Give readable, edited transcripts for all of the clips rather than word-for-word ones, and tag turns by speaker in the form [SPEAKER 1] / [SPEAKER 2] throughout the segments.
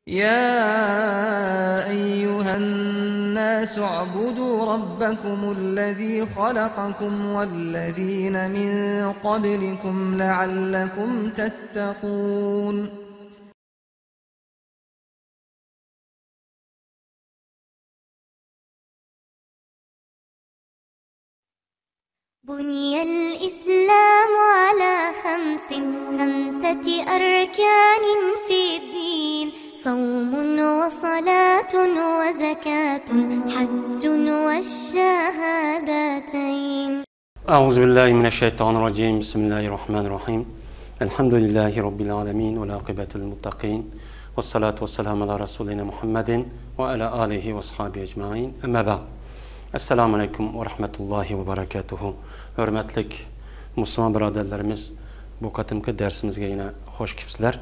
[SPEAKER 1] يا أيها الناس اعبدوا ربكم الذي خلقكم والذين من قبلكم لعلكم تتقون
[SPEAKER 2] بني الإسلام على خمسة أركان في الدين صوم وصلاة وزكاة حج والشهادتين.
[SPEAKER 3] أعوذ بالله من الشيطان الرجيم. بسم الله الرحمن الرحيم. الحمد لله رب العالمين والعاقبة للمتقين والصلاة والسلام على رسولنا محمد وعلى آله وصحبه أجمعين. أما بعد. Esselamu Aleyküm ve Rahmetullahi ve Berekatuhu. Hürmetlik Müslüman birodarlarimiz, bu qatımki dersimizge yine hoş kipsizler.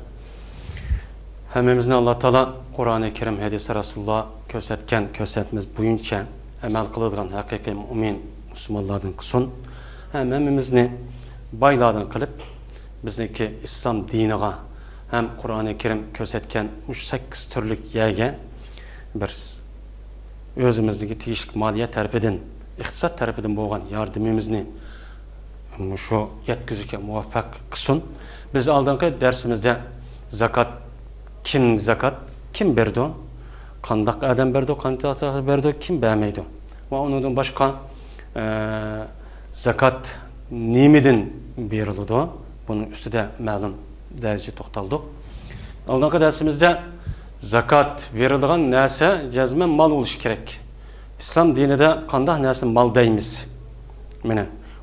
[SPEAKER 3] Hemmemizni Allah Taala Kur'an-ı Kerim hadisi Rasulullah kösetken kösetmez buyunca emel kılıdığan hakiki mümin Müslümanlardan kısın. Hemmemizni baylardan kılıp bizdeki İslam diniga hem Kur'an-ı Kerim kösetken 8 türlük yege bir özümüzdeki tiyişlik maliye tarafından, iktisat tarafından boğan yardımımızı şu yetkizüke muvaffak kısın. Biz aldığımız dersimizde zakat, kim berdi? Kandak adam berdi, kandak berdi, kim beğenmeydi? Ve onun başka zakat nimeden verildi? Bunun üstüde malum derece toxtaldık. Aldığımız dersimizde zakat verildiğin neyse cezmen mal oluş gerek. İslam dinide kandak neyse mal deyimiz.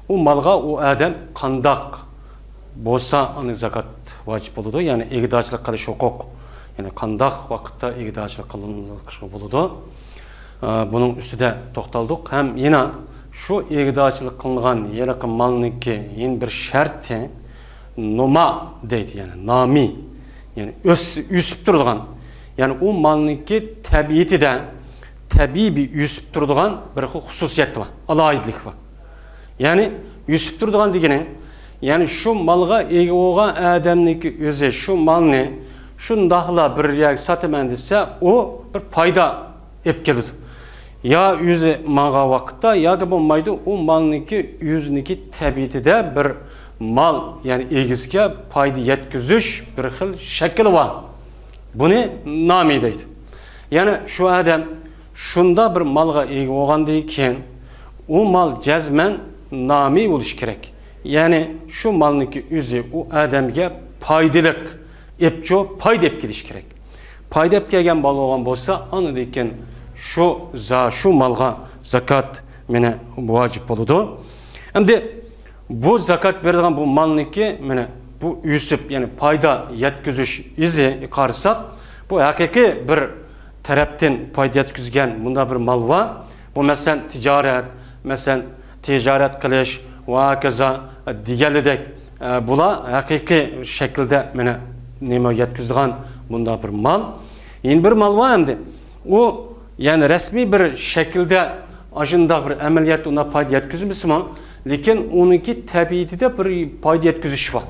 [SPEAKER 3] O malga o adam kandak bolsa onun zakat vacip oludu. Yani igdaçlık kılış hukuk. Yani kandak vakitte igdaçlık kılınmış oludu. Bunun üstüde toxtaldık. Hem yine şu igdaçlık kılınan yeraki malının ki yine bir şartı noma deydi yani nami. Yani üsüp durduğun. Yani o malınki tabiiyeti de tabii bir yüsüp durduğun bir hususiyet var. Alayidlik var. Yani yüsüp durduğun degene yani şu malga ege olan adamniki özü şu malını şundakla bir yer satıman dese o bir payda ep gelir. Ya yüzü malga vakitte ya da bulmaydı o malınki yüzünki tabiiyeti de bir mal yani egizge payda yetkizüş bir xil şekli var. Bunu nami deydi. Yani şu adam şunda bir malga ege olgandayken o mal cezmen nami oluş gerek. Yani şu malınki üzü o adamga paydalık epço payda ep gidiş gerek. Payda ep gelgen mal olgan bolsa anı deyken şu malga zakat mene vacip oludu. Şimdi bu zakat verilen bu malınki mene bu üsüp yani payda yetkizüş izi karşısak bu hakiki bir taraftan payda yetkizgen bunda bir mal var. Bu mesela ticaret kılış ve hakaza diğerledek bula hakiki şekilde mene neme yetkizgen bunda bir mal. Yine bir mal var hem de o yani resmi bir şekilde ajında bir ameliyat ona payda yetkizmesi mi? Lakin onunki tabiiyeti de bir payda yetkizüş var.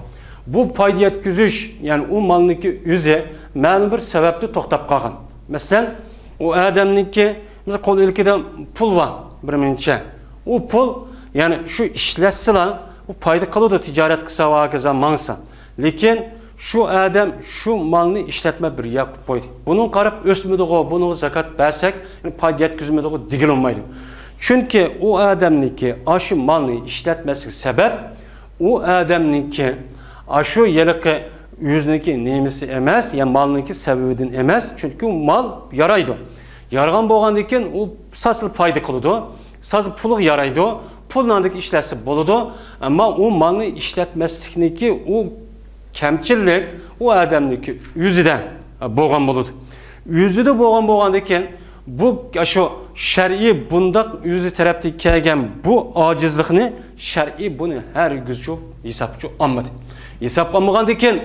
[SPEAKER 3] Bu payda yetkizüş yani o malınki üzü ma'lum bir sebepli toxtab qalgan. Mesela o adamniki mesela kol ilkide pul var bir minçe. O pul yani şu işletsila o payda kalıdı ticaret kısa vakaza mansa. Lakin şu adam şu malını işletme bir yapıp koydu. Bunun qarab ösmedi o, bunu zakat versek yani payda yetkizmedi o digil olmaydı. Çünkü o adamniki aşı malını işletmesi sebep o adamniki aşı yelike yüzündeki nemisi emez, yani malınki sebebiden emez. Çünkü o mal yaraydı. Yargan boğandayken o sasıl payda kılıdı. Sasıl puluk yaraydı. Pullandaki işlesi boludu. Ama o malını işletmesindeki o kemçillik o adamdaki yüzüden boğan boludu. Yüzüde boğandayken bu aşı şer'i bunda yüzü tarafta kelgen bu acizlikni şer'i bunu her güzçü hesapçı almadı. Hesaplanmagandayken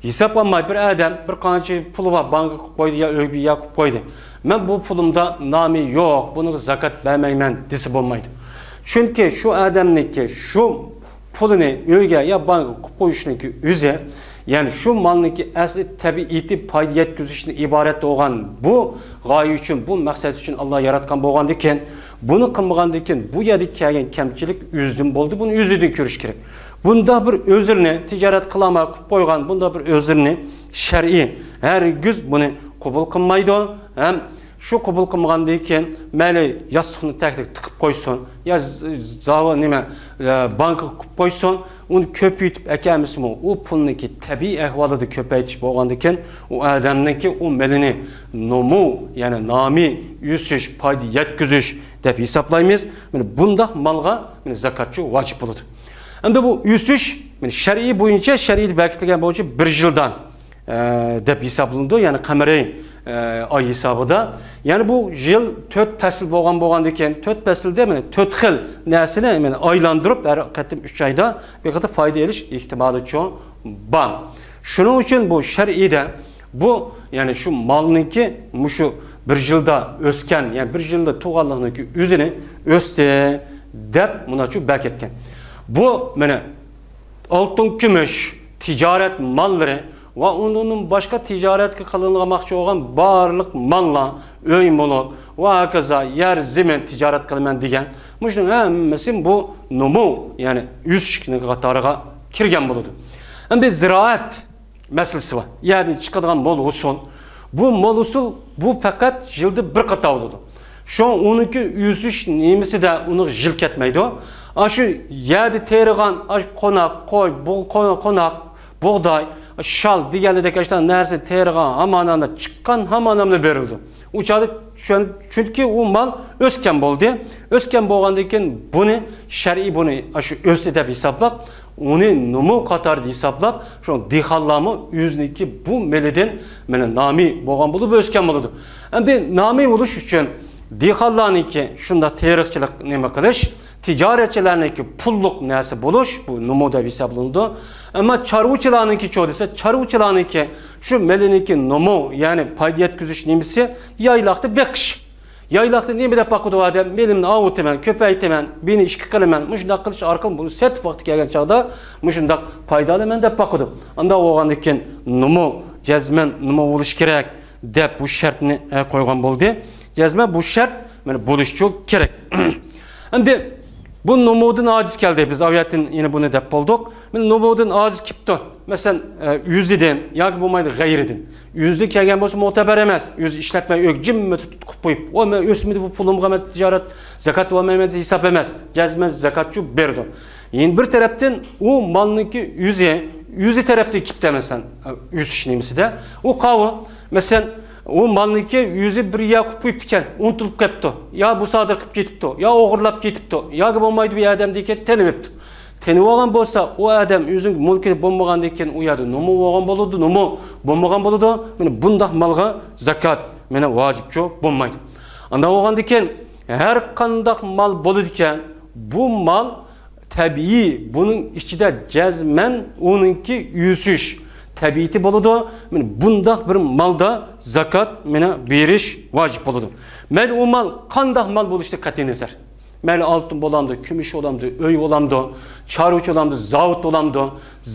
[SPEAKER 3] hesaplanmay bir adam bir qancha pulu var banka koydu ya öy bir yakıp koydu. Men bu pulumda nami yok, bunu zakat vermeymen desi olmaydı. Çünkü şu adamniki şu pulini uyga ya banka qo'yib qo'yishniki o'zi, ya'ni shu malniki asli tabiiy foyda yetkazishni iborat bo'lgan bu g'oya uchun, bu maqsad uchun Alloh yaratgan bo'lgandan keyin, buni qilmagandan keyin bu yerda kelgan kamchilik o'zidan bo'ldi, buni o'zidan ko'rish kerak. Bunda bir o'zini tijorat qilama qilib qo'ygan, bunda bir o'zini shar'iy hargiz buni qabul qilmaydi. Ham shu qabul qilmagandan keyin mayli yostiqni taklif tiqib qo'ysin, ya zavod nima banka qilib qo'ysin, uni ko'paytib akamizmi, u pulniki tabiiy ahvolida ko'paytish bo'lgandan keyin u odamniki u melini nomu, ya'ni nomi o'sish, foyda yetkazish deb hisoblaymiz. Mana bundaq malga zakotchi vojib bo'ladi. Endi bu o'sish shar'iy bo'yicha, shar'iy belgilangan bo'yicha 1 yildan deb hisoblanadi, ya'ni qamariy ay hisobida. Ya'ni bu yil 4 fasl bo'lgandan keyin 4 faslda mana 4 xil narsani mana aylantirib, har qatim 3 oyda bir qadar foyda olish ehtimoli cho'ng bor. Shuning uchun bu shar'iyda bu ya'ni shu molniki mushu 1 yilda o'sgan, ya'ni 1 yilda tug'anligniki o'zini o'sdi deb munachu belgitgan. Bu mana oltin, kumush, tijorat mollari va undan boshqa tijoratga qilinmoqchi bo'lgan barliq mollar, uy mulk va hokazo yer zamin tijorat qilaman degan, shuning hammasi bu numu, ya'ni o'sishning qatoriga kirgan bo'ladi. Endi ziroat masalasi bor. Ya'ni chiqadigan mol usul. Bu mol usul bu faqat yilda bir qator bo'ladi. Shu uniki o'sish nemisida uni yil ketmaydi. Shu yerda terigan qo'noq, qo'y, qo'noq, bug'doy, shal deganidek ashta narsa terigan hamonanda chiqqan hamonamni berildi. Uchadi chunki u mal o'sgan bo'ldi. O'sgan bo'lgandan keyin buni shar'iy buni shu o'sdi deb hisoblab, uni numu qatorida hisoblab, shu dehonlarni o'ziniki bu melidan mana nomi bo'lgan bo'lib o'sgan bo'ladi. Endi nomi bo'lish uchun dehonlarniki shunda teriqchilik nima qilish, tijoratchilarniki pullik narsa bo'lish bu numu deb hisoblanadi. Ammo chorvachilarniki desa, chorvachilarniki shu meliniki numu, ya'ni foyda yetkazish nimasi yayloqda beqish. Yayloqda nima deb baqidi odam, melimni ovutaman, ko'paytaman, beni ishga qilaman, shunday qilish orqali buni set vaqti kelgan chog'da shunday foyda olaman deb baqidi. Unda bo'lgandan keyin numu, jazman nima bo'lish kerak deb bu shartni qo'ygan bo'ldi. Jazman bu shart mana bo'lishi kerak. Endi bu numudan aciz keldi. Biz aviyatin yine bunu dep bulduk. Men numudan aciz kipti. Mesela yüzden, yoki bo'lmaydi g'ayridan. Yüzde kelgan bo'lsa mu'tabar emas. Yüz ishlatmay o'kjimmi tutib qo'yib, o men o'smidi bu pulimga emas tijorat, zakat olmayman hisob emas. Jazman zakatchi berdi. Endi bir tarafdan u molniki yüzi tarafda kipti mesela yüz nimsida. U qavi mesela o malniki yüzü bir ya qo'yib ekan, unutulib ketdi. Ya bu sodir qilib ketibdi, ya o'g'irlab ketibdi, yoki bo'lmaydi bu odam degan tanibdi. Tanib olgan bo'lsa, u odam o'zining mulki bo'lmagandan keyin u yerda nima bo'lgan bo'ladi, nima bo'lmagan bo'ladi. Mana bunday malga zakat meni vojibchi bo'lmaydi. Unda bo'lgandan keyin har qanday mal bo'ladi ekan, bu mal tabiiy, buning ichida jazman uningki o'sish tabiiti bo'ladi. Mana bundaq bir malda zakat meni berish vojib bo'ladi. Mayli u mal qanday mal bo'lishda qat'iy nazar. Mayli oltin bo'lamdi, kumush bo'lamdi, uy bo'lamdi, chorvachi bo'lamdi, zavod bo'lamdi,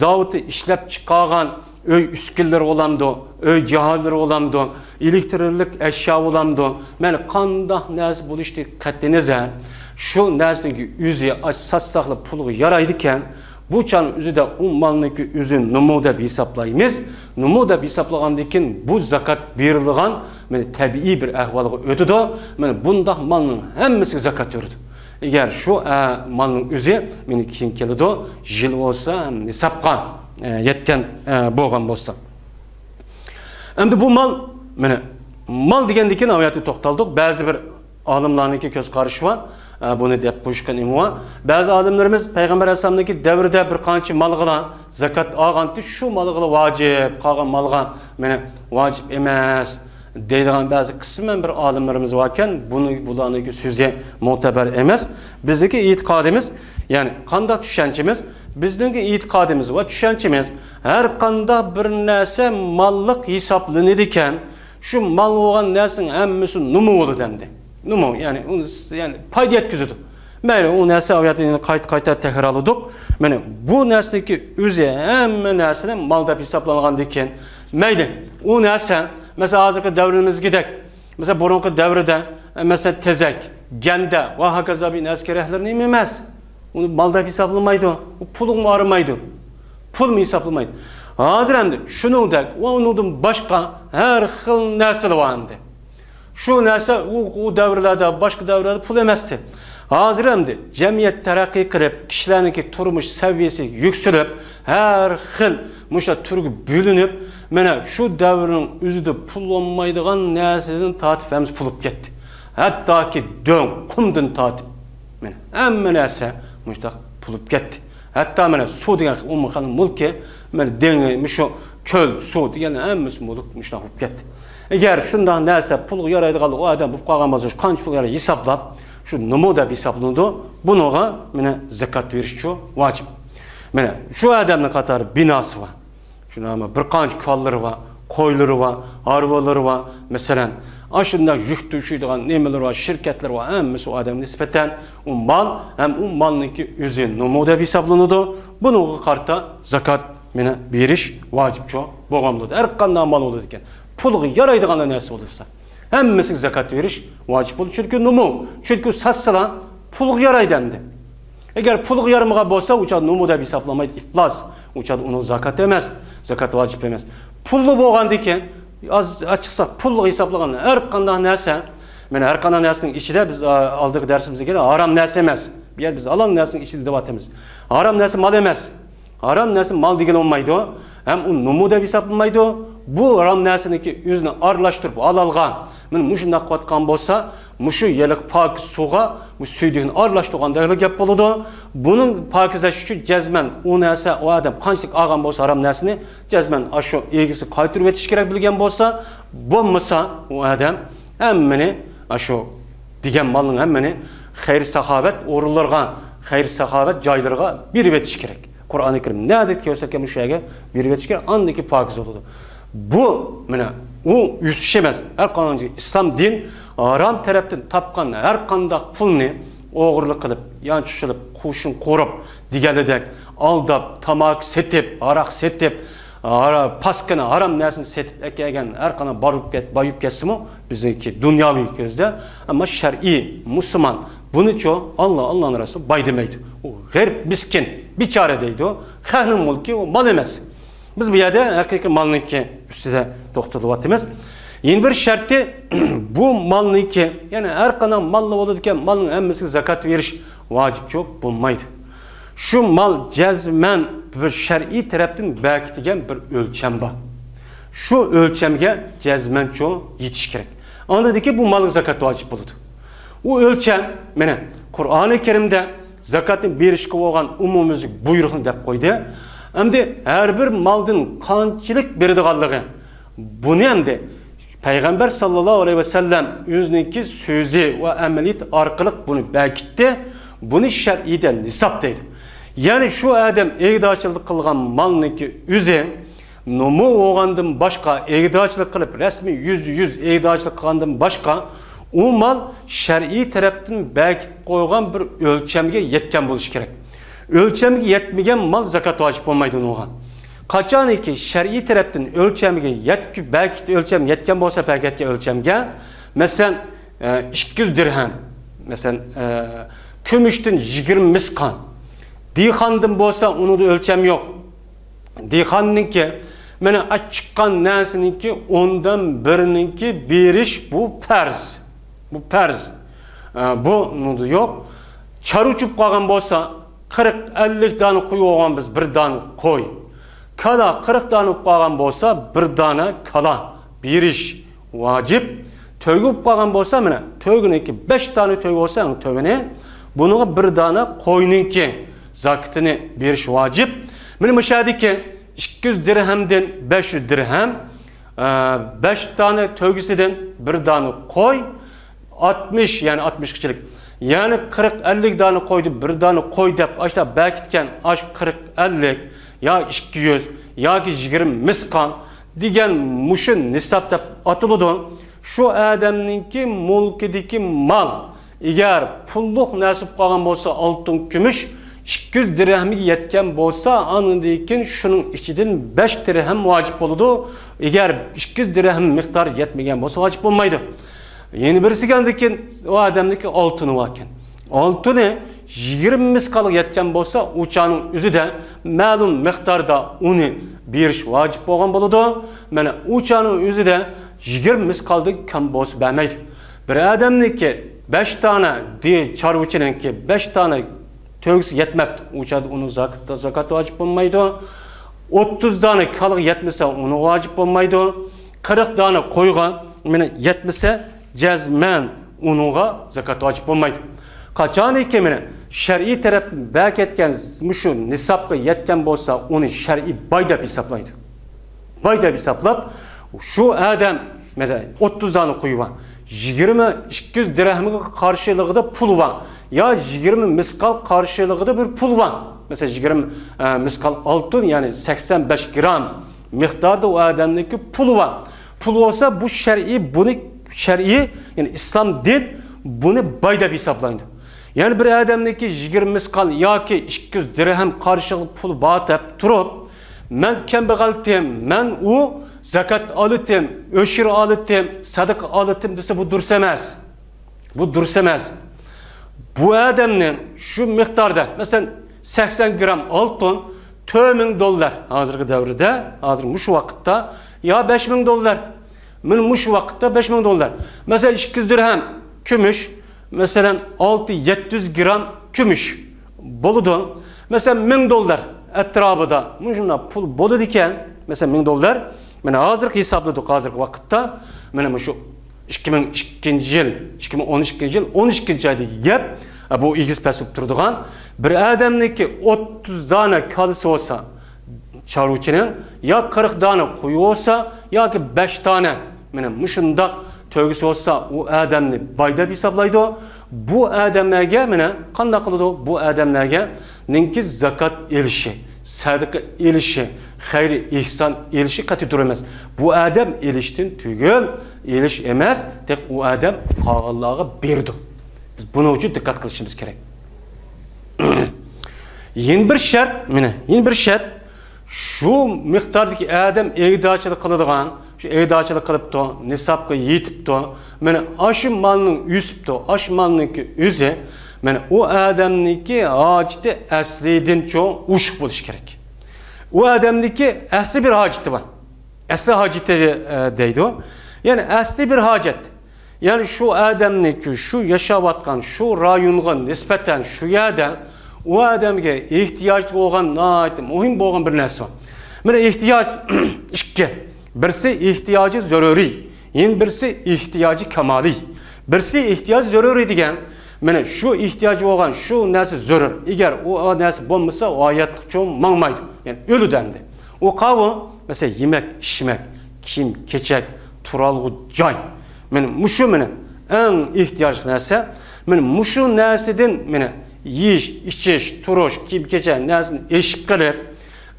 [SPEAKER 3] zavodni ishlab chiqargan uy uskunalari bo'lamdi, uy jihozlari bo'lamdi, elektrlik ashyo bo'lamdi. Mana qanday narsa bo'lishda qat'iy nazar. Shu narsaga o'zi sassaqli pulga yaraydi ekan. Bu çanın üzüde malniki üzü numu deb hesaplaymiz. Numu deb hesaplagandan keyin bu zakat berilgan tabiiy bir ahvolga o'tadi. Mana bundaq malning hammasi zakat yuradi. Agar shu malning o'zi meni keyin keladi, yil bo'lsa, nisabga yetgan bo'lgan bo'lsa. Endi bu mal degandan keyin oyatga to'xtaldik. Ba'zi bir olimlarniki ko'z qarashi bor. Bunu deb qo'yishgan imva. Ba'zi olimlarimiz payg'ambar alayhisolamning davrida bir qancha malga zakat olganti, shu malga vojib, qolgan malga meni vojib emas deydigan ba'zi qisman bir olimlarimiz bor ekan, bularning so'zi mu'tabar emas. Bizdagi e'tiqodimiz, ya'ni qanday tushunchimiz, bizning e'tiqodimiz va tushunchimiz har qanday bir narsa mallik hisoblanadi ekan, shu mal bo'lgan narsaning hammasi nima bo'ladi endi. Numu yani foyda yetkazadi. Mayli, u narsa oyatini qayta takrorladik. Mana bu narsadagi o'zi hamma narsadan mal deb hisoblangan ekan. Mayli, u narsa mesela hozirgi davrimizgidek, mesela burungi davrida, mesela tezak, ganda va hokazo bir narsa keraklarni emas. Uni mal deb hisoblanmaydi. U pulni arimaydi. Pul mi hisoblanmaydi. Hozir endi shuningdek va undan boshqa har xil narsalar bor endi. Shu narsa u davrlarda, boshqa davrlarda pul emasdi. Hozir endi jamiyat taraqqiy qilib, kishilarning turmush saviyasi yuksalib, har xil musha turga bo'linib, mana shu davrning o'zida pul olmaydigan narsadan tortib hamiz pul olib ketdi. Hattoki do'ng, qumdan tortib, mana hamma narsa mushtaq pul olib ketdi. Hatto mana suv degan umumxon mulki, mana dengiz, shu ko'l, suv degan hammasi mulk mushtaq olib ketdi. Agar shunday narsa pulga yaraydigan o odam bo'lib qolgan bo'lsa, qancha pul yaraydi hisoblab, shu nima deb hisoblanadi, bunaga mana zakot berish vojib. Mana shu odamning qatori binosi bor. Shunami bir qancha kollari bor, qo'ylari bor, arvalari bor, masalan, ashunda yuk tushiydigan nimalar bor, shirkatlar bor, hammasi u odamga nisbatan u mal ham u malniki o'zi nima deb hisoblanadi, bunaga qarta zakot mana berish vojib bo'lgandir. Har qanday mal bo'ladi ekan. Pulga yaraydigan narsa bo'lsa, hammasiga zakot berish vojib bo'ladi. Chunki nima? Chunki satsalar pulga yaraydi endi. Agar pulga yaramagan bo'lsa, ucha nima deb hisoblamaydi, iflos. Ucha uni zakot emas, zakot vojib emas. Pulli bo'lganda ekan, açıqsa pulga hisoblagan har qanday narsa, mana har qanday narsaning ichida biz oldagi darsimizda harom narsa emas. Bu yer biz halol narsaning ichida deb atamiz. Harom narsa mal emas. Harom narsa mal degan olmaydi. Ham u nima deb hisoblanmaydi. Bu harom narsaniki o'zini aralashtirib halalga, mana mushunday qotgan bo'lsa, mushu yeliq pok suvga, bu suydigini aralashtirganda gap bo'ladi. Buning pokizlash uchun jazman u narsa o odam qanchalik olgan bo'lsa harom narsani jazman shu egisi qaytarib o'tish kerak bilgan bo'lsa, bo'lmasa u odam hammani shu degan malning hammani xayr saxovat o'rinlarga, xayr saxovat joylarga berib o'tish kerak. Qur'oni Karim nima ko'rsatgan shu yerga berib o'tish kerak, andiki pokiz bo'ladi. Bu mana u yusish emas. Har qanday islom din harom tarafdan topgan har qanday pulni o'g'irlik qilib, yanchishilib, qo'shin qo'rib, deganidek aldab, tamak setib, aroq setib, paskana harom narsani setib ekan har qanday boyib ketsa-mu bizniki dunyoviy ko'zda, ammo shar'iy musulmon buni-cho Allohning rasuli boy demaydi. U g'arb miskin, bichora deydi. Xalqning mulki u mal emas. Biz bu yerda haqiqiy malniki ustida to'xtalyapmiz. Yana bir sharti bu malniki, ya'ni har qanday mal bo'ladigan malning hammasiga zakot berish vojib bo'lmaydi. Shu mal jazman bir shar'iy tarafdan bekitilgan bir o'lcham bor. Shu o'lchamga jazman yetish kerak. Ondadiki bu malga zakot vojib bo'ladi. U o'lcham mana Qur'oni Karimda zakotni berishga bo'lgan umumiy buyruqni deb qo'ydi. Endi har bir maldan qanchalik beradiganligi buni endi Payg'ambar sallallohu alayhi vasallam o'zining so'zi va amaliyat orqali buni bekitdi. Buni shar'iyda nisob deydi. Ya'ni shu odam egdochilik qilgan malniki o'zi nima o'g'andan boshqa egdochilik qilib rasmiy 100 egdochilik qilgandan boshqa u mal shar'iy tarafdan bekitib qo'ygan bir o'lchamga yetgan bo'lishi kerak. O'lchamga yetmagan mal zakot vojib bo'lmaydi unga. Qachoniki shar'iy tarafdan o'lchamga yetib bekit o'lcham yetgan bo'lsa paketga o'lchamga, masalan 200 dirham, masalan kumushdan 20 misqon. Dixondan bo'lsa uni o'lcham yo'q. Dixonniki mana chiqqan narsaniki 10dan biriniki berish bu farz. Bu farz. Bu nudi yo'q. Charuchib qolgan bo'lsa 40-50 dona qo'y olgan biz bir dona qo'y. Kala 40 dona qolgan bo'lsa bir dona kala berish vojib. To'ygib qolgan bo'lsa mana to'yguniki 5 dona to'y bo'lsa to'ygini buniga bir dona qo'yninki zakatini berish vojib. Mana bu shadiki 200 dirhamdan 500 dirham 5 dona to'ygisidan bir dona qo'y 60 yani 60 kichilik. Yani 40-50 dona qo'ydi bir dona qo'y deb ashta bekitgan ash 40-50 ya 200 yoki 20 misqon degan mushu nisob deb atiladi. Shu odamningki mulkidagi mal eğer pulluk nasip kalan olsa altın gümüş 200 dirhemga yetken bolsa, anındakin şunun içinden 5 dirhem vacip boludu. Eğer 200 dirhem miktar yetmegen bolsa vacip olmaydı. Yeni birisi geldikin o adamdaki altını varken. Altını 20 miskalı yetken bolsa, uçanın üzü de ma'lum miktarda onu beriş vacip bolgan boludu. Mana uçanın üzü de 20 miskalda kam bolsa bermeydi. Bir adamdaki 5 tane değil çarvıçınınki 5 tane tövgüsü yetmepti. Uçadı onun zakat vacip olmaydı. 30 tane kalık yetmese onu vacip olmaydı. 40 tane koygan yetmese cezmen onunla zakat vacip olmaydı. Kaçan ikemine şer'i taraftan bak etken şu nisapka yetken bolsa onu şer'i bayda hesaplaydı. Bayda hesaplap şu adam 30 tane koyuvan 200 dirhem'e karşılığı da pul var. Ya 20 miskal karşılığı da bir pul var. Mesela 20 miskal altın yani 85 gram miktarda o adamdaki pul var. Pul olsa bu şer'i yani İslam din bunu bayda hesaplaydı. Yani bir adamdaki 20 miskal ya ki 200 dirhem karşılığı pul batıp durup men kembegaltim, men o zakat alıtım, öşür alıtım, sadık alıtım dese bu dursemez. Bu dursemez. Bu adamın şu miktarda mesela 80 gram altın $4,000 hazırki devrede, hazır şu vakitte ya $5,000. Men şu vakitte $5,000. Mesela 200 dirhem gümüş, mesela 600-700 gram gümüş boludu. Mesela $1,000 etrafında muşuna pul boludu iken mesela $1,000 men hazırki hesapladık hazırki vakitte men şu 2002 yıl 2012 yıl 12 ayda gap bu ilgisi pesip turduğan bir adamniki 30 tane kalısı olsa çarvıçının ya 40 tane kuyu olsa ya ki 5 tane men muşunda tövgüsü olsa o adamni bayda hesaplaydı. Bu adamlarga mene qanday qiladi bu adamlarga ninki zakat elişi, sadaka elişi, hayri ihsan elişi qati durmaz. Bu adam eliştin tügül, eliş emas, tek o adam Allah'a berdi. Biz buna uchun dikkat qilishimiz kerak. Yeni bir şart, mene, yeni bir şart şu miqdordagi adam egdachilik qiladigan, şu egdachilik qilibdi, nisabga yetibdi. Mene aşı malının üstü, aşı malınınki üzü, mene o adamniki haciti əslidin çoğu uşuk buluş gerek. O adamniki əsli bir haciti var. Əsli haciti deydi o. Yani əsli bir hacet. Yani şu adamniki, şu yaşavatkan, şu rayonga nispeten şu yerden o adamga ihtiyaç olan, muhim olan bir narsa var. Mene ihtiyaç iki. Birisi ihtiyacı zaruri. Yine birisi ihtiyacı kamali. Birisi ihtiyacı zaruri degen. Mene şu ihtiyacı olan şu narsa zarur. Eğer o narsa olmasa o hayatlık çoğun mağmaydı. Yani ölü dendi. O kavı mesela yemek, içmek, kim, keçek, turalgı, cay. Mene muşu mene en ihtiyaç narsa. Mene muşu narsadan mene yiyiş, içiş, turuş, kim, keçek narsasını eşip kalıp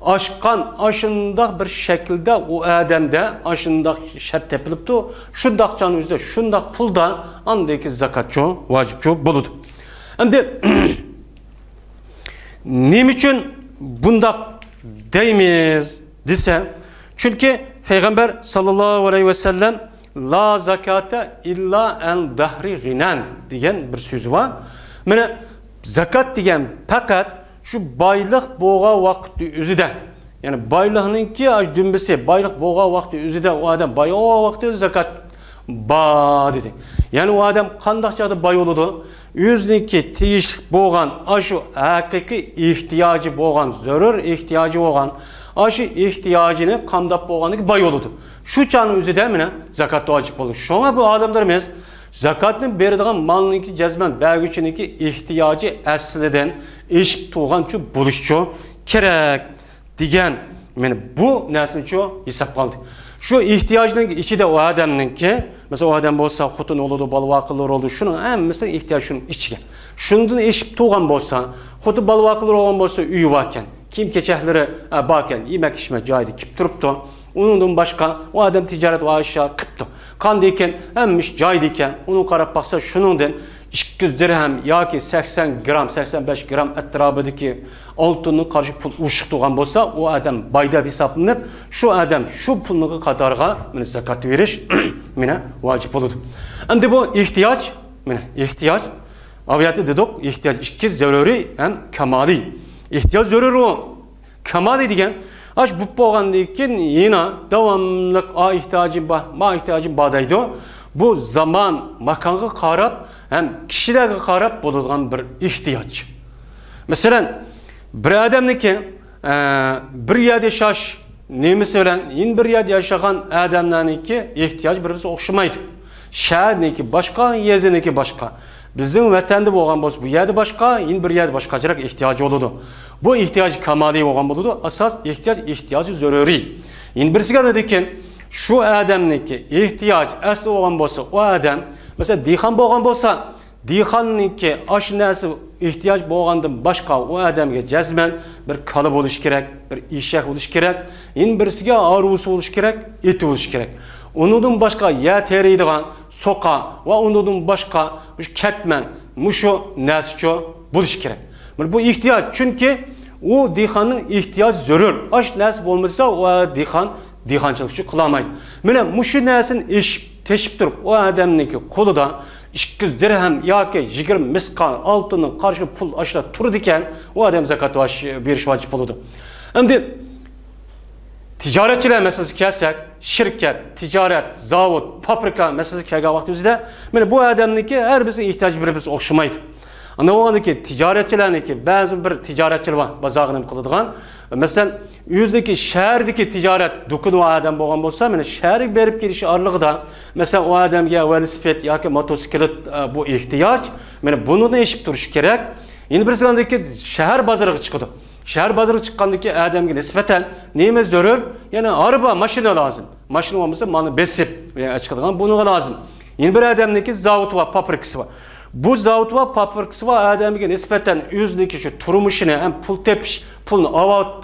[SPEAKER 3] aşkan aşındak bir şekilde o adamda aşındak şart tepilipti. Şundak canı yüzde, şundak puldan andaki zakat çoğu, vacip çoğu buludu. Şimdi ne için bundak deyimiz dese? Çünkü Peygamber sallallahu aleyhi ve sellem la zakate illa en dahri ginen diyen bir sözü var. Yani zakat diyen fakat şu baylık boğa vakti üzüde. Yani baylığınınki dümbesi, baylık boğa vakti üzüde o adam bay o vakti zakat ba dedi. Yani o adam kandakçada bay oludu. Yüzdeki tiyiş boğan, aşı hakiki ihtiyacı boğan, zarur ihtiyacı boğan, aşı ihtiyacını kandap boğanı bay oludu. Şu çanın üzüde mi ne? Zakat vacip olur. Şuna bu adamlarımız zakatın berdiğin malınınki cezmen, belgüçününki ihtiyacı əsliden eşip tuğan şu buluşçu kerek diyen yani bu nesnin çoğu hesap kaldı. Şu ihtiyacının içi de o adamın ki mesela o adam olsa hutun oldu, balvakılır oldu. Şunun en mesela ihtiyaç şunun içi. Şunun eşip tuğan olsa, hutu balvakılır olan olsa üyü varken, kim keçehleri bakken yemek içme caydı kip duruptu. Onun başka o adam ticaret ve aşağı kıptı. Kan deyken hemmiş cay deyken onu karap baksa şunun den 200 dirhem yoki 80 gram, 85 gram atrofidagi oltinni qarshi pul ushib turgan bo'lsa, u odam boy deb hisoblanib, shu odam shu pulni qatorga mana zakot berish mana vojib bo'ladi. Endi bu ehtiyoj, mana ehtiyoj aviyati dedik, ehtiyoj ikki zaruriy ham kamoliy. Ehtiyoj zaruriy, kamoliy degan ash bu bo'lgandan keyin yana davomli ehtiyojim bor, ma ehtiyojim bor deydi. Bu zaman, makonga qarab ham kishilarga qarab bo'ladigan bir ehtiyoj. Masalan, bir odamniki bir yerda yashash nemisi bilan yin bir yerda yashagan odamlarniki ehtiyoj bir-biriga o'xshamaydi. Shaharniki boshqa, yeziniki boshqa. Bizning vatanda bo'lgan bo'lsa, bu yerda boshqa, yin bir yerda boshqacharoq ehtiyoj bo'ladi. Bu ehtiyoj kamoliy bo'lgan bo'ladi. Asos ehtiyoji zaruriy. Yin birisiga dedikin, şu adamniki ehtiyoj asli bo'lgan bo'lsa, o adam, mesela dehqon bo'lgan bo'lsa, dehqonniki ash narsa ehtiyoj bo'lgandan boshqa o odamga jazman bir kala bo'lish kerak, bir eshak bo'lish kerak, yin birisiga arvusi bo'lish kerak, eti bo'lish kerak. Undan boshqa ya teriydigan soqa va undan boshqa ketman, mushu narsa bo'lish kerak. Bu ehtiyoj, chunki u dehqonning ehtiyoji zarur. Ash narsa bo'lmasa, o dehqon dehqonchilik qilolmaydi. Mana mushu narsani teshib turib, o odamniki qo'lida 200 dirhem yoki 20 misqol oltinning qarshi pul ashla turdi ekan, o odam zakot berish vojib bo'ladi. Endi tijoratchilar masalasiga kelsak, shirkat, tijorat, zavod, fabrika masalasiga kelgan vaqtimizda, mana bu odamniki har birisi ehtiyoji bir-biriga o'xshamaydi. Ana o'g'andaki tijoratchilarniki ba'zi bir tijoratchilar bor, bozorni qiladigan. Masalan, yüzdeki shahardagi tijorat do'koni va odam bo'lgan bo'lsa, mana shaharga berib kelish orlig'ida, masalan, o odamga velosiped yoki motosiklet bu ehtiyoj, mana buni eshib turish kerak. Endi bir sondagi shahar bozoriga chiqadi. Shahar bozoriga chiqqandagi odamga nisbatan nima zarur? Yana araba, mashina lozim. Mashina bo'lmasa, mana besib chiqadigan buni lozim. Endi bir odamniki zavod va fabrikasi bor. Bu zavod va fabrikasi va odamga nisbatan o'zligi shu turmushini, ham pul tepish, pulni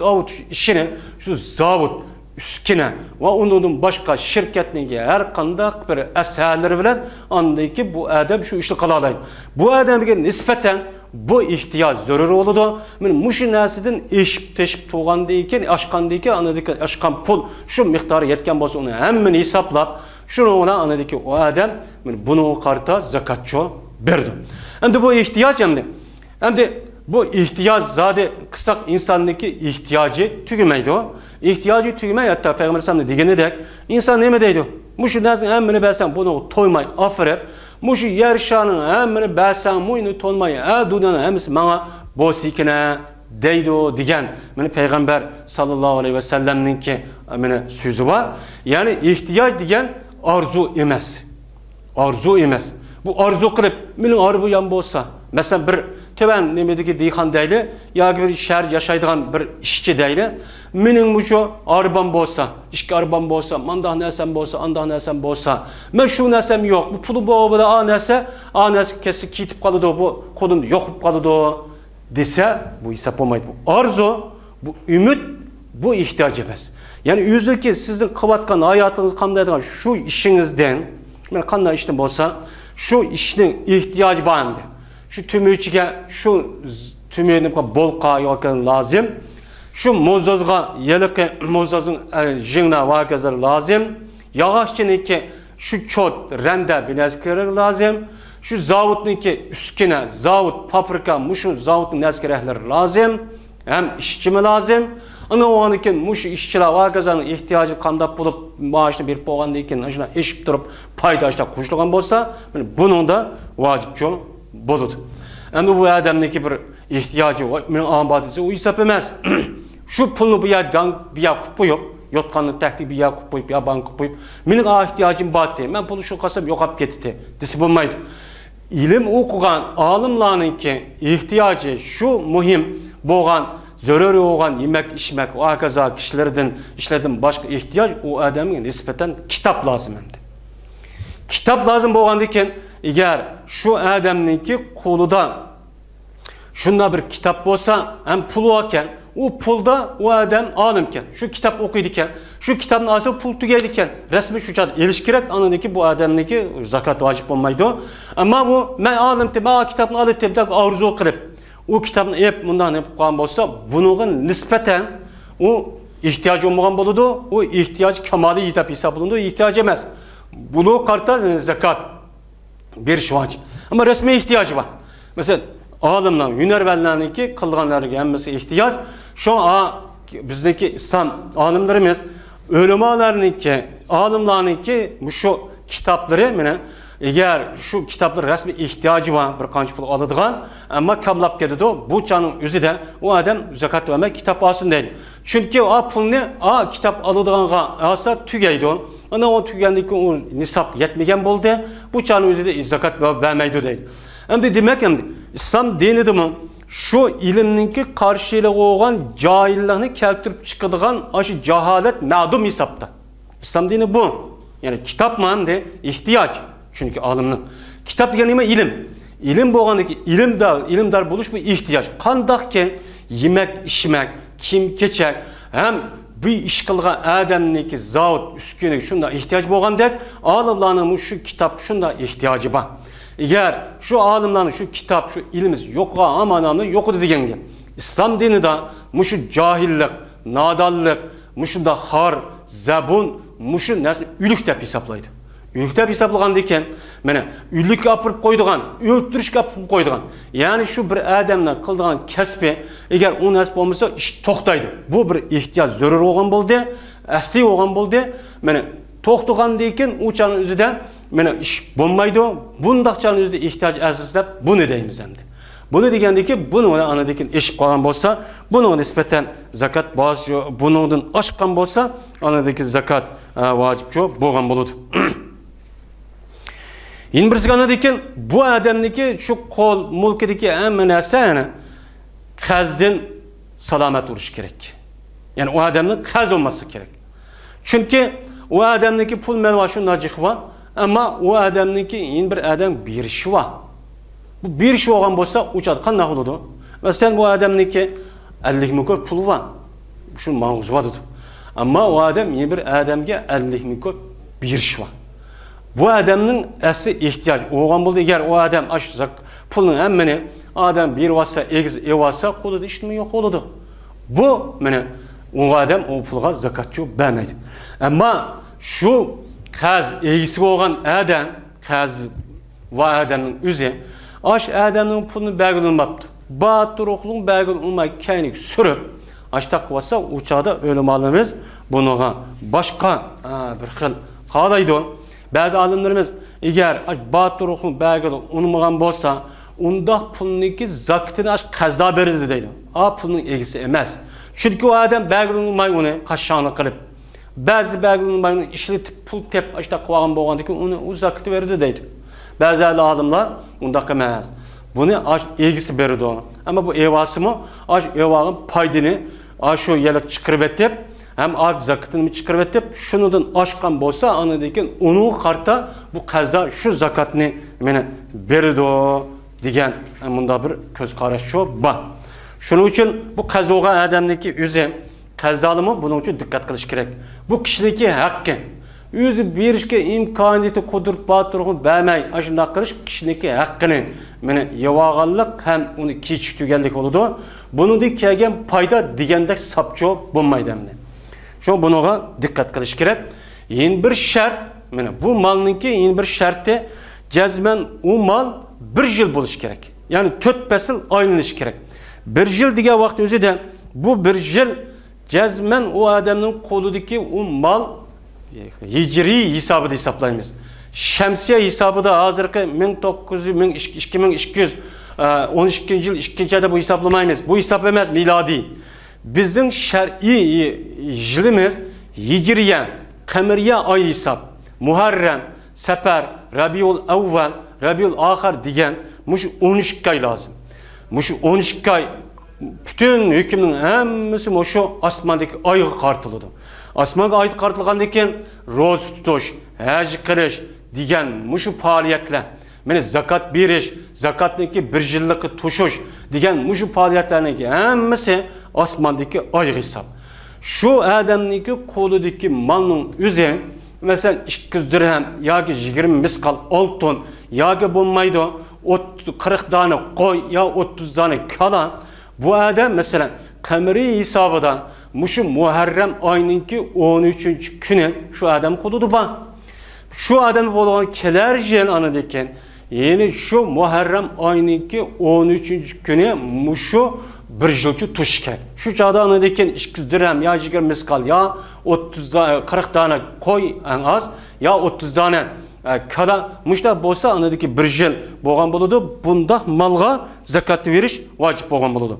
[SPEAKER 3] avut ishini shu zavod uskina va undan boshqa shirkatning har qanday bir asarlari bilan andaki bu odam shu ishni qila oladi. Bu odamga nisbatan bu ehtiyoj zarur bo'ladi. Men mushu narsadan teshib turgandan keyin oshqandan keyin anadagi oshqan pul shu miqdori yetgan bo'lsa, uni hammani hisoblab, shuni bilan anadagi o odam men buni qarta zakotchi berdi. Endi bu ehtiyoj endi bu ehtiyoj zodi qisaq insonniki ehtiyoji tugamaydi. Ehtiyoji tugmay, hatta Payg'ambar sallallohu alayhi vasallam deganidek, inson nima deydi? Mushu narsani hammani bersam, buni to'ymay, ofirib, mushu yer shaning hammani bersam, buni to'ymay, dunyoning hammasi menga bo'sikina deydi degan. Mana Payg'ambar sallallohu alayhi vasallamninki mana so'zi bor. Ya'ni ehtiyoj degan orzu emas. Orzu emas. Bu arzu qilib, mening arbuyam bo'lsa, masalan bir töven nimedeki dehqon deyli, yoki bir shahar yashaydigan bir ishchi deyli, mening mushu arbam bo'lsa, ishga arbam bo'lsa, mandaq narsam bo'lsa, andaq narsam bo'lsa, men shu narsam yo'q, bu puli bo'lsa, a narsa kesib ketib qoladi, bu qo'limda yo'qib qoladi desa, bu hisob bo'lmaydi. Bu arzu, bu umid, bu ehtiyoj emas. Ya'ni o'ziki sizning qilayotgan hayotingiz qandaydigan shu ishingizdan, men qanday ishdan bo'lsa, şu işning ehtiyoji bor endi. Şu tümüchiga, şu tümeni bolqa yoki lazım. Şu mozozga, yeliqi mozozning jingna vaqazlar lazım. Yog'ochchiniki şu chot randa binazkerak lazım. Şu zavodniki uskina, zavod, fabrika, mushu zavodning naskeraklar lazım. Hem ishchimi lazım. Ana o'g'aniki mushu ishchilar vaqazlarning ehtiyoji qanday bo'lib, maoshni berib bo'lgandan keyin shuna eshib turib, foyda ishlab qo'shilgan bo'lsa, buningda vojibchi bo'ladi. Endi bu odamniki bir ehtiyoji, men omadisi u hisob emas. Shu pulni bu yerdan bu yoq qilib qo'yib, yotganni taklif bu yoq qilib qo'yib, yo bank qilib qo'yib, mening ehtiyojim bor deydi. Men pulni shu qasam yo'qolib ketdi desa bo'lmaydi. Ilm o'qigan olimlarningki ehtiyoji shu muhim bo'lgan zaruri bo'lgan yemek içmek, o akaza kişilerden başka ihtiyaç o adamın nispeten kitap lazım endi. Kitap lazım bo'lgandan eğer şu adamninki qo'lida shunda bir kitap bo'lsa, ham pul ekan, u pulda o adam olimken, şu kitap o'qiydi ekan, Şu kitabın asıl pul tugaydikken resmi şu çat eliş gerek anındaki bu adamdaki zakat vacip olmaydı. Ama bu ben aldım tabi kitabın alıp tabi arzu kılıp o kitabın hep bundan hep kalan olsa bunun nispeten o ihtiyacı olmayan buludu. O ihtiyaç kemali hitap hesap bulundu. İhtiyacı emez. Bunu karta zakat bir şu vacip. Ama resmi ihtiyacı var. Mesela alımdan hünerverlerinki kılganlarga emmesi ihtiyaç. Şu an bizdeki İslam alimlerimiz ölemalarınki, alimlarınki bu şu kitapları mene eğer şu kitaplar resmi ihtiyacı var bir kanç pul alıdığan ama kablap geldi bu canın yüzü de o adam zakat vermek kitap alsın değil. Çünkü o pul ne? Kitap alıdığanğa alsa tügeydi o. Ana o tügendeki o nisap yetmegen buldu. Bu canın yüzü de zakat vermeydi değil. Hem de demek hem İslam dini de mi? Şu ilimninki karşılığı olan cahilliğini keltirip çıkıdığan aşı cehalet mağdum hesapta. İslam dini bu. Yani kitap mı hem de ihtiyaç. Çünkü alimnin. Kitap degeni ilim. İlim boğandaki ilimdar buluş bu ihtiyaç. Kandak ki yemek, içmek, kim keçek hem bir iş kılgan adamniki zavut üsküne şunda ihtiyaç boğandak alimlerin şu kitap şunda ihtiyacı var. Eğer şu alimlerin şu kitap, şu ilimiz yok amananı yok degen gibi. İslam dini de muşu cahillik, nadallık, muşu da har, zabun, muşu nasıl ülük dep hesaplaydı. Ülük dep hesaplagan deken, mene ülük yapıp koyduğan, öldürüş yapıp koyduğan. Yani şu bir adamdan kıldığan kesbi, eğer o nasip olmasa iş toktaydı. Bu bir ihtiyaç zörür olan buldu, asli olan buldu. Mene toktuğan deken uçanın üzerinde mene iş bulmaydı. Bundakçanın üzerinde ihtiyaç esasında bunu deyimiz hem de. Bunu degendeki bunu anadaki eşip kalan bolsa, bunun nispeten zakat bazı bunun aşkan bolsa anadaki zakat vacipçi bolgan boludu. Yine birisi anadaki bu adamdaki şu kol mulkedeki en narsa yani kazdan salamet oluş gerek. Yani o adamın kaz olması gerek. Çünkü o adamdaki pul melvaşın nacih var ama o adamdaki yine bir adam bir işi var. Bu bir iş olan bolsa uçad qanday oldu? Mesela bu adamniki 50 milyon pul var. Şu mağuz var dedi. Ama o adam yine bir adamga 50 milyon bir iş var. Bu adamın asli ihtiyaç olan buldu. Eğer o adam aşacak pulun hemmeni adam bir vasa egiz evasa kolu da işin yok oldu. Bu mene o adam o pulga zakatçı vermeydi. Ama şu kaz egisi olan adam kaz ve adamın üzü aş adamın pulunu belgilənmaptı. Batır oğlun belgilənmay kaynik sürüp aştak vasa uçağda ölüm alımız bunuğa başka bir xil qalaydı. Bazı alimlerimiz eğer batır oğlun belgilənmağan bolsa onda pulunki zakatını aş qaza verirdi deydi. Pulun egisi emas. Çünkü o adam belgilənmay onu kaşağını kılıp bazı belgilənmayını işletip pul tep aştak qoğan boğandaki onu o zakatı verirdi deydi. Bazı alimler onda qamaz. Bunu aş egisi berdi onu. Ama bu evası mı? Aş evağın paydını aşu yelek çıkırıp etip hem aş zakatını çıkırıp etip şunudan aşkan bolsa anadaki onu karta bu kaza şu zakatını mene berdi o degen bunda bir göz qaraşı var. Şunun için bu kazoğa adamdaki üzü kazalımı bunun için dikkat kılış gerek. Bu kişideki hakkı özü berişke imkaniyeti kudurup batırığı vermey aşında kılış kişideki hakkını mene yavağallık hem onu keçik tügellik oldu. Bunu da kelgen payda degende sapçı bulmaydı hem de. Şu buna dikkat kılış gerek. Yeni bir şart mene bu malınki yeni bir şartı cezmen o mal bir yıl buluş gerek. Yani 4 fasıl aynılış gerek. Bir yıl degen vakti özü de bu bir yıl cezmen o adamın koludaki o mal hicri hesabı da hesaplayımız. Şemsiye hesabı da hazırki 2212 yıl 2. ayda bu hesaplamayımız. Bu hesap emez miladi. Bizim şer'i yılımız hicriye, kameriye ay hesap. Muharrem, Sefer, Rabiul Evvel, Rabiul Ahir degen muş 13 ay lazım. Muş 13 ay bütün hükümün hemmesi şu asmandaki ayı kartılıdı. Asmanga ayı kartılgan deken roz tutuş, hac kılış degen muşu faaliyetler. Mene zakat beriş, zakatniki bir yıllık tuşuş degen muşu faaliyetlerindeki hemmesi asmandaki ayı hesap. Şu adamniki qo'lidagi malning o'zi mesela 200 dirhem yoki 20 miskal oltin yoki bo'lmaydi 40 dona qo'y yo 30 dona kala bu adam mesela qamariy hisobida mushu Muharram oyininki 13-kuni shu adam qo'lida bor. Shu adam bo'lgan kelar yil anadekan yeni şu Muharram oyininki 13-kuni mushu bir yilchi tushgan. Shu chog'da anadekan 200 dirhem yo 20 miskal yo 40 dona qo'y eng az yo 30 dona kala mushta bo'lsa anadagi bir yil bo'lgan bo'ladi. Bunda malga zakat verish vojib bo'lgan bo'ladi.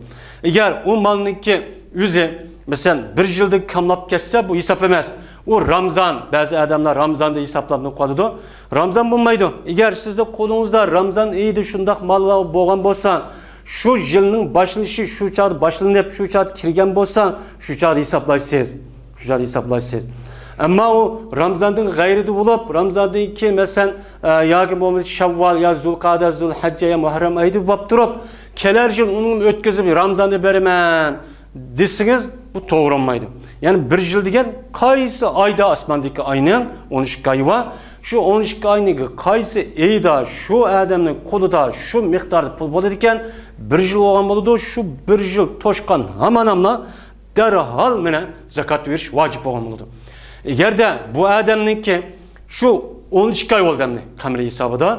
[SPEAKER 3] Agar u malniki o'zi mesela bir yilda kamlab ketsa bu hisob emas. O Ramazan, bazı adamlar Ramazan'da hesaplanıp qo'yadi. Ramazan bo'lmaydi. Agar sizde qo'lingizda Ramazan iydi shundoq mal bo'lgan bo'lsa, şu yilning boshlanishi shu chog'da boshlanib, shu chog'da kirgan bo'lsa, shu chog'da hisoblaysiz. Shu chog'da hisoblaysiz. Ammo o Ramazandan g'ayrida bo'lib, Ramazandan keyin masalan yoki bo'lmasa Shavval yo Zulqa'da, Zulhajja yo Muharram oyida bo'lib turib, kelar yil uni o'tkazib Ramazanni beraman desangiz, bu to'g'ri bo'lmaydi. Yani bir yıl degan qaysi ayda osmondagi oyning 12 oyi va shu 12 oyning qaysi oyda shu odamning qo'lida shu miqdorda pul bo'ladi ekan, bir yil bo'lgan bo'ladi. Shu bir yil to'shqan hamma darhol mana zakat berish vojib bo'lgan bo'ladi. Agarda bu odamniki shu 12 oy bo'ldi qamariy hisobida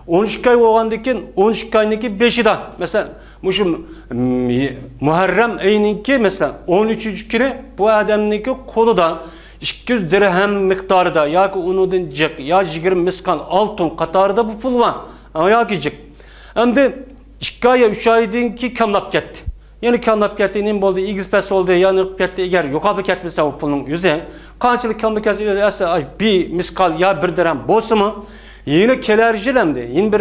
[SPEAKER 3] 12 oy bo'lgandan keyin 12 oyniki 5'ida mesela Muşum Muharram ayninki mesela 13-kuni bu adamniki qo'lida 200 dirhem miqdorida yoki unidan jiq yo 20 miskal oltin qatorida bu pul bor. Yoki jiq. Endi 2 oy 3 oydan keyin kamlab ketdi. Yani kamlab ketdi, nima bo'ldi? Egiz pas oldu, yani ketdi. Agar yo'qolib ketmasa bu pulning o'zi qanchalik kamlab ketsa, bir miskal yo 1 dirhem bo'lsa-mi, yeni kelar yil endi. Yeni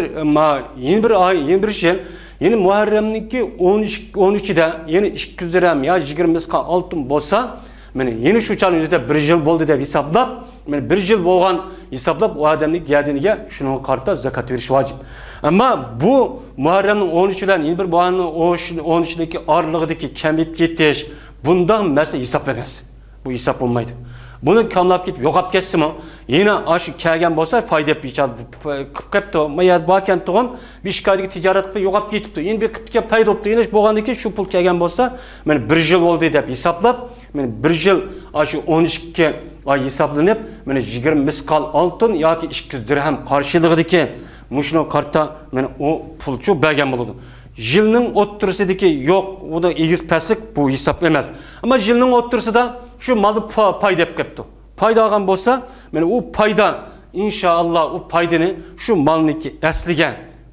[SPEAKER 3] bir oy, yeni bir yil yeni Muharram'niki 13'de yeni 200 dirhem ya 20 miskal oltin bo'lsa, mana yeni shu chog'ning o'zida 1 yil bo'ldi deb hisoblab, mana 1 yil bo'lgan hisoblab u odamning yadiniga shuni qarta zakat berish vojib. Ammo bu Muharramning 13'dan yeni bir bo'lganning 13'dagi oralig'idagi kamib ketish bundan masala hisob emas. Bu hisob bo'lmaydi. Bunu kamlab ketib yo'qolib ketsa-mi, yana aşı kelgan bo'lsa, foyda deb qilib ketdi. Mayat bakan to'g'im 5 oylik tijorat qilib yo'qolib ketibdi. Endi bir qilibga foyda bo'libdi. Endi bo'lgandan keyin shu pul kelgan bo'lsa, men 1 yil bo'ldi deb hisoblab, men 1 yil aşı 12 oy hisoblanib, men 20 miskal oltin yoki 200 dirhem qarshilig'idagi mushno qarta men o pulchu bergan bo'ladi. Yilning o'ttirsidagi yo'q, u da egiz paslik bu hisob emas. Ammo yilning o'ttirsida şu malı payda deb ketdi. Payda olgan bo'lsa, mana u payda inshaalloh u paydani şu malniki asliga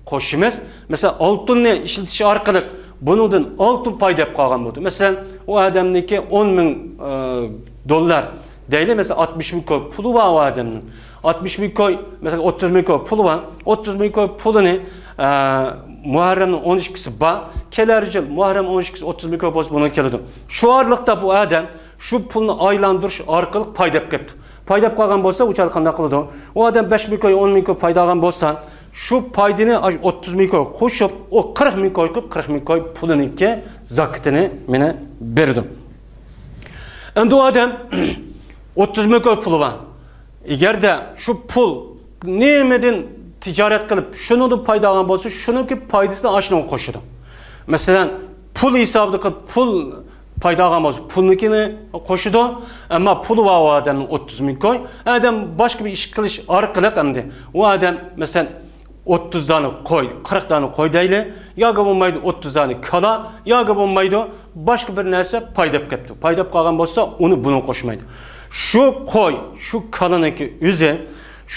[SPEAKER 3] qo'shimiz. Mesela oltinni ishlatish orqali buningdan oltin payda deb qolgan bo'ldi. Mesela o odamniki 10 ming dollar deyli, mesela 60 ming koy puli bor o odamning. 60 ming koy, mesela 30 ming koy puli bor. 30 ming koy pulini Muharramning 12'si bor. Kelar yil Muharram 12'si 30 ming koy bo'lsa buni keladi. Shu orliqda bu odam şu pulni aylantirish orqali payda deb ketdi. Payda deb qolgan bo'lsa, uçar qanday qiladi? O odam 5 ming koy, 10 ming koy payda olgan bo'lsa, şu paydani 30 ming koy qo'shib, o 40 ming koy qilib 40 ming koy puliniki zakatini meni berdim. Endi o odam 30 ming koy puli bor. Agarda şu pul nimadan tijorat qilib, shuni payda olgan bo'lsa, shuniki paydasini ashnoga qo'shadi. Masalan, pul hisobida qilib, pul payda olgan bo'lsa, pulnikini qo'shadi, ammo puli bor odamning 30 ming koy. Adam boshqa bir ish qilish orqali endi u odam masalan 30 dona qo'y, 40 dona qo'y deyli, yoki bo'lmaydi 30 dona kala, yoki bo'lmaydi boshqa bir narsa payda deb ketdi. Payda deb qolgan bo'lsa, uni buni qo'shmaydi. Shu qo'y, shu kalaniki o'zi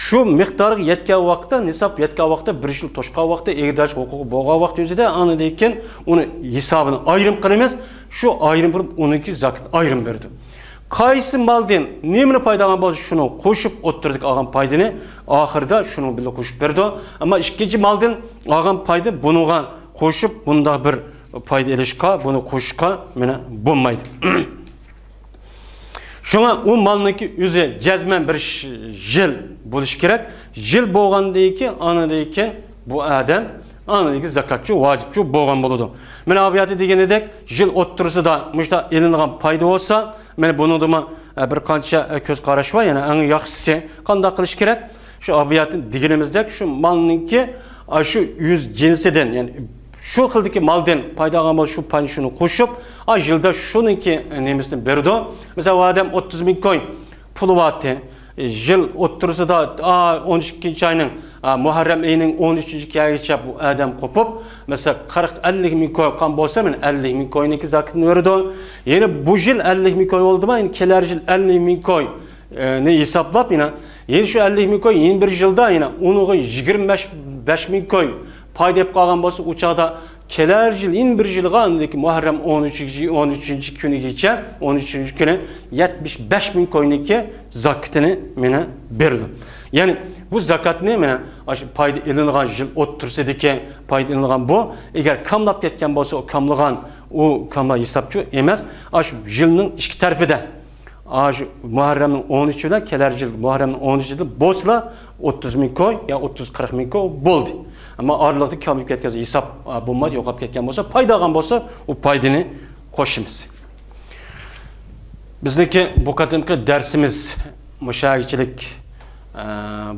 [SPEAKER 3] şu miqdorga yetgan vaqtda, nisob yetgan vaqtda, 1 yil to'shqan vaqtda, egdash huquqi bo'lgan vaqt o'zida ana degan uni hisobini ayrim qilamiz. Şu ayrım bir 12 zakat ayrım berdi. Qaysi maldan nimani payda olgan bo'lsa, shuni qo'shib o'ttirdik olgan paydani, oxirida shuni bilan qo'shib berdi. Ammo ikkinchi maldan olgan payda buniga qo'shib bunda bir payda elishqa, buni qo'shishqa meni bo'lmaydi. Şuna o malniki o'zi jazman bir yil bo'lish kerak. Yil bo'lgandan keyin anadagi bu odam anadagi zakatchi, vojibchi bo'lgan bo'ladi. Mana bu yerda degan edik, yil o'ttirisida mushta elingan payda bo'lsa, Mana buningda bir qancha ko'z qarash var. Yani eng yaxshisi qanday qilish kerak? Shu aviyatni deganimizdek, shu malninki shu yuz jinsidan, yani şu xildagi maldan paydo bo'lgan shu payni shuni qo'shib, yilda shuniki nemisini berdi. Mesela o adam 30 ming koy puli vardı. Yıl o'ttirisida 12 ayning Muharram oyining 13-oygacha bu adam qo'pib, mesela 40-50 ming koy qan bo'lsa, men 50 ming koyniki zakatini berdi. Ya'ni bu yil 50 ming koy bo'ldimi? Endi kelar yil 50 ming koy ni hisoblab, ya'ni shu 50 ming koy 21 yilda yana uniga 25 ming koy payda deb qolgan bo'lsa, u chaqda kelar yil 21 yilga andaki Muharram 13 kunigacha 13 kuni 75 ming koyniki zakatini meni berdi. Ya'ni bu zakatni meni payda ilingan yil o'ttirsidiki payda ilingan bu, agar kamlab ketgan bo'lsa, o kamlagan u kamla hisobchi emas, shu yilning ikki tarafida shu Muharramning 13 bilan kelar yil Muharramning 13 yili bo'lsa 30 ming koy ya 30-40 ming koy bo'ldi. Ama aralıkta kamlık ketken hesap bulmadı, yo'qolib ketken bo'lsa, payda olgan bo'lsa, o paydini qo'shimiz. Bizniki bu qadimki darsimiz mushayichilik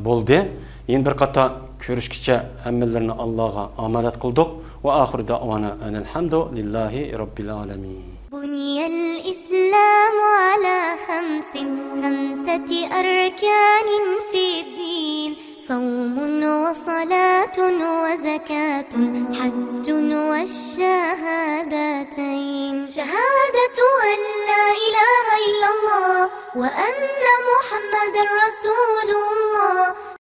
[SPEAKER 3] bo'ldi. Endi bir qator ko'rishkicha hammalarni Allohga omonat qildik. Va oxir da'vona alhamdulillahi robbil alamin.
[SPEAKER 2] بني الإسلام على خمسة أركان في الدين صوم وصلاة وزكاة حج والشهادتين شهادة أن لا إله إلا الله وأن محمد رسول الله